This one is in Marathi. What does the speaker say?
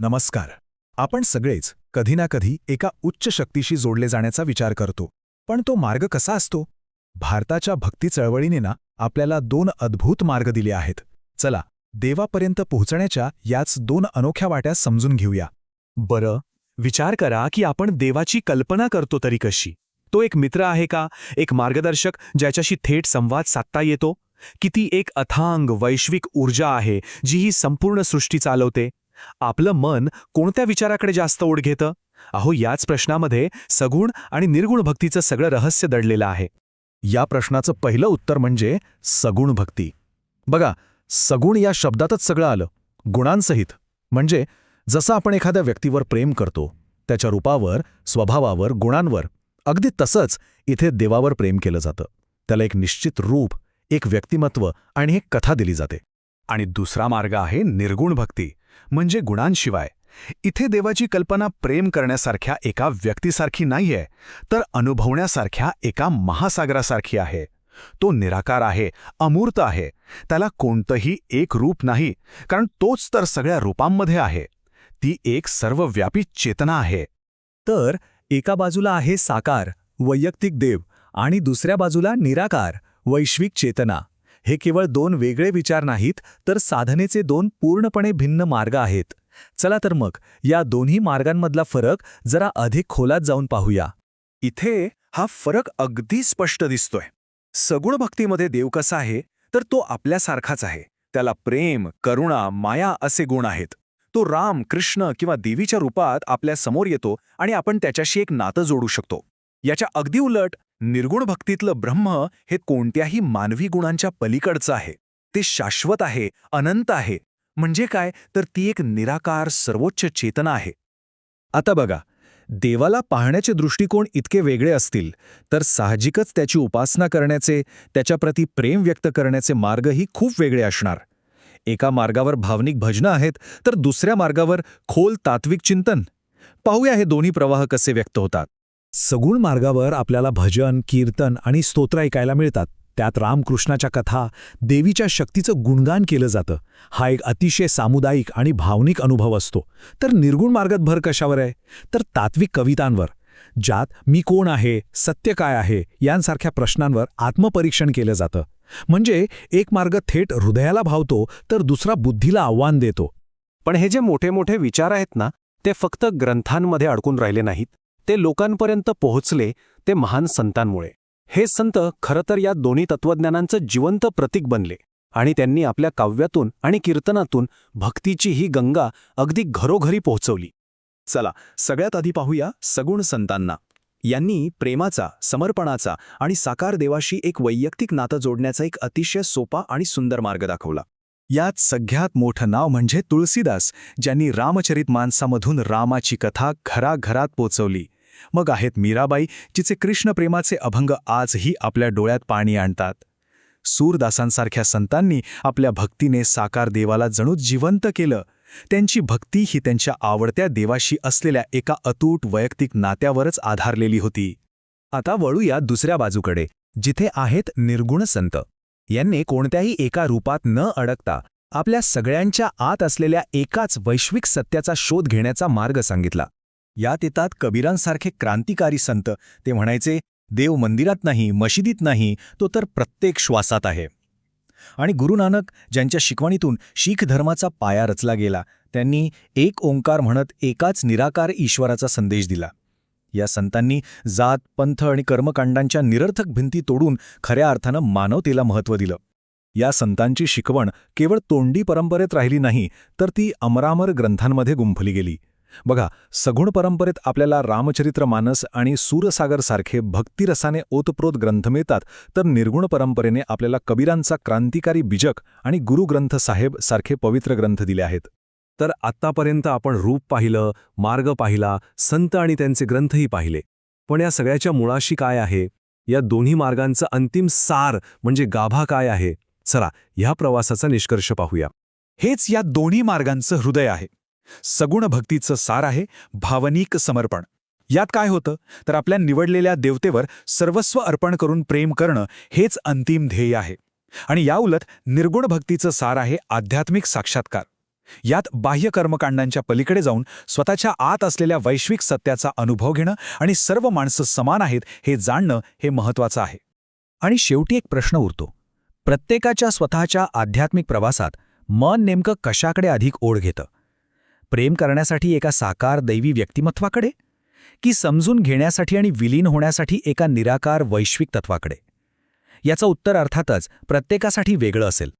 नमस्कार. आपण सगळेच कधी ना कधी एका उच्च शक्तीशी जोडले जाण्याचा विचार करतो. पण तो मार्ग कसा असतो? भारताच्या भक्ती चळवळीने ना आपल्याला दोन अद्भुत मार्ग दिले आहेत. चला, देवापर्यंत पोहोचण्याच्या याच दोन अनोख्या वाट्या समजून घेऊया. बरं, विचार करा की आपण देवाची कल्पना करतो तरी कशी. तो एक मित्र आहे का, एक मार्गदर्शक ज्याच्याशी थेट संवाद साधता येतो? किती एक अथांग वैश्विक ऊर्जा आहे जी ही संपूर्ण सृष्टी चालवते? आपलं मन कोणत्या विचाराकडे जास्त ओढ घेतं? अहो, याच प्रश्नामध्ये सगुण आणि निर्गुण भक्तीचं सगळं रहस्य दडलेलं आहे. या प्रश्नाचं पहिलं उत्तर म्हणजे सगुण भक्ती. बघा, सगुण या शब्दातच सगळं आलं, गुणांसहित. म्हणजे जसं आपण एखाद्या व्यक्तीवर प्रेम करतो, त्याच्या रूपावर, स्वभावावर, गुणांवर, अगदी तसंच इथे देवावर प्रेम केलं जातं. त्याला एक निश्चित रूप, एक व्यक्तिमत्व आणि एक कथा दिली जाते. आणि दुसरा मार्ग आहे निर्गुण भक्ती, म्हणजे गुणांशिवाय. इथे देवाची कल्पना प्रेम करण्यासारख्या एका व्यक्तीसारखी नाहीये, तर अनुभवण्यासारख्या एका महासागरासारखी आहे. तो निराकार आहे, अमूर्त आहे. त्याला कोणतंही एक रूप नाही, कारण तोच तर सगळ्या रूपांमध्ये आहे. ती एक सर्वव्यापी चेतना आहे. तर एका बाजूला आहे साकार, वैयक्तिक देव, आणि दुसऱ्या बाजूला निराकार, वैश्विक चेतना. हे केवळ दोन वेगळे विचार नाहीत, तर साधनेचे दोन पूर्णपणे भिन्न मार्ग आहेत. चला तर मग या दोन्ही मार्गांमधला फरक जरा अधिक खोलात जाऊन पाहूया. इथे हा फरक अगदी स्पष्ट दिसतोय. सगुण भक्तीमध्ये देव कसा आहे, तर तो आपल्यासारखाच आहे. त्याला प्रेम, करुणा, माया असे गुण आहेत. तो राम, कृष्ण किंवा देवीच्या रूपात आपल्या समोर येतो आणि आपण त्याच्याशी एक नातं जोडू शकतो. याच्या अगदी उलट निर्गुण भक्तीतलं ब्रह्म हे कोणत्याही मानवी गुणांच्या पलीकडचं आहे. ते शाश्वत आहे, अनंत आहे. म्हणजे काय, तर ती एक निराकार सर्वोच्च चेतना आहे. आता बघा, देवाला पाहण्याचे दृष्टिकोन इतके वेगळे असतील, तर साहजिकच त्याची उपासना करण्याचे, त्याच्याप्रती प्रेम व्यक्त करण्याचे मार्गही खूप वेगळे असणार. एका मार्गावर भावनिक भजनं आहेत, तर दुसऱ्या मार्गावर खोल तात्विक चिंतन. पाहूया हे दोन्ही प्रवाह कसे व्यक्त होतात. सगुण मार्गावर आपल्याला भजन, कीर्तन आणि स्तोत्र ऐकायला मिळतात. त्यात रामकृष्णाच्या कथा, देवीच्या शक्तीचं गुणगान केलं जातं. हा एक अतिशय सामुदायिक आणि भावनिक अनुभव असतो. तर निर्गुण मार्गात भर कशावर आहे, तर तात्विक कवितांवर, ज्यात मी कोण आहे, सत्य काय आहे यांसारख्या प्रश्नांवर आत्मपरीक्षण केलं जातं. म्हणजे एक मार्ग थेट हृदयाला भावतो, तर दुसरा बुद्धीला आव्हान देतो. पण हे जे मोठे मोठे विचार आहेत ना, ते फक्त ग्रंथांमध्ये अडकून राहिले नाहीत. ते लोकांपर्यंत पोहोचले ते महान संतांमुळे. हे संत खरं तर या दोन्ही तत्वज्ञानांचं जिवंत प्रतीक बनले आणि त्यांनी आपल्या काव्यातून आणि कीर्तनातून भक्तीची ही गंगा अगदी घरोघरी पोहोचवली. चला, सगळ्यात आधी पाहूया सगुण संतांना. यांनी प्रेमाचा, समर्पणाचा आणि साकार देवाशी एक वैयक्तिक नातं जोडण्याचा एक अतिशय सोपा आणि सुंदर मार्ग दाखवला. यात सगळ्यात मोठं नाव म्हणजे तुळशीदास, ज्यांनी रामचरितमानसामधून रामाची कथा घराघरात पोचवली. मग आहेत मीराबाई, जिचे कृष्णप्रेमाचे अभंग आजही आपल्या डोळ्यात पाणी आणतात. सूरदासांसारख्या संतांनी आपल्या भक्तीने साकार देवाला जणू जिवंत केलं. त्यांची भक्ती ही त्यांच्या आवडत्या देवाशी असलेल्या एका अतूट वैयक्तिक नात्यावरच आधारलेली होती. आता वळूया दुसऱ्या बाजूकडे, जिथे आहेत निर्गुण संत. यांनी कोणत्याही एका रूपात न अडकता आपल्या सगळ्यांच्या आत असलेल्या एकाच वैश्विक सत्याचा शोध घेण्याचा मार्ग सांगितला. यात येतात कबीरांसारखे क्रांतिकारी संत. ते म्हणायचे, देव मंदिरात नाही, मशिदीत नाही, तो तर प्रत्येक श्वासात आहे. आणि गुरु नानक, ज्यांच्या शिकवणीतून शीख धर्माचा पाया रचला गेला, त्यांनी एक ओंकार म्हणत एकाच निराकार ईश्वराचा संदेश दिला. या संतांनी जात, पंथ आणि कर्मकांडांच्या निरर्थक भिंती तोडून खऱ्या अर्थानं मानवतेला महत्त्व दिलं. या संतांची शिकवण केवळ तोंडी परंपरेत राहिली नाही, तर ती अमरामर ग्रंथांमध्ये गुंफली गेली. बघा, सगुण परंपरेत आपल्याला रामचरितमानस आणि सूरसागरसारखे भक्तिरसाने ओतप्रोत ग्रंथ मिळतात, तर निर्गुण परंपरेने आपल्याला कबीरांचा क्रांतिकारी बीजक आणि गुरुग्रंथ साहेब सारखे पवित्र ग्रंथ दिले आहेत. तर आत्तापर्यंत आपण रूप पाहिलं, मार्ग पाहिला, संत आणि त्यांचे ग्रंथही पाहिले. पण या सगळ्याच्या मुळाशी काय आहे? या दोन्ही मार्गांचं अंतिम सार म्हणजे गाभा काय आहे? चला, ह्या प्रवासाचा निष्कर्ष पाहूया. हेच या दोन्ही मार्गांचं हृदय आहे. सगुण भक्तीचं सार आहे भावनिक समर्पण. यात काय होतं, तर आपल्या निवडलेल्या देवतेवर सर्वस्व अर्पण करून प्रेम करणं हेच अंतिम ध्येय आहे. आणि याउलट निर्गुण भक्तीचं सार आहे आध्यात्मिक साक्षात्कार. यात बाह्य कर्मकांडांच्या पलीकडे जाऊन स्वतःच्या आत असलेल्या वैश्विक सत्याचा अनुभव घेणं आणि सर्व माणसं समान आहेत हे जाणणं हे महत्त्वाचं आहे. आणि शेवटी एक प्रश्न उरतो. प्रत्येकाच्या स्वतःच्या आध्यात्मिक प्रवासात मन नेमकं कशाकडे अधिक ओढ घेतं? प्रेम करण्यासाठी एका साकार दैवी व्यक्तिमत्वाकडे, की समजून घेण्यासाठी आणि विलीन होण्यासाठी एका निराकार वैश्विक तत्वाकडे? याचं उत्तर अर्थातच प्रत्येकासाठी वेगळं असेल.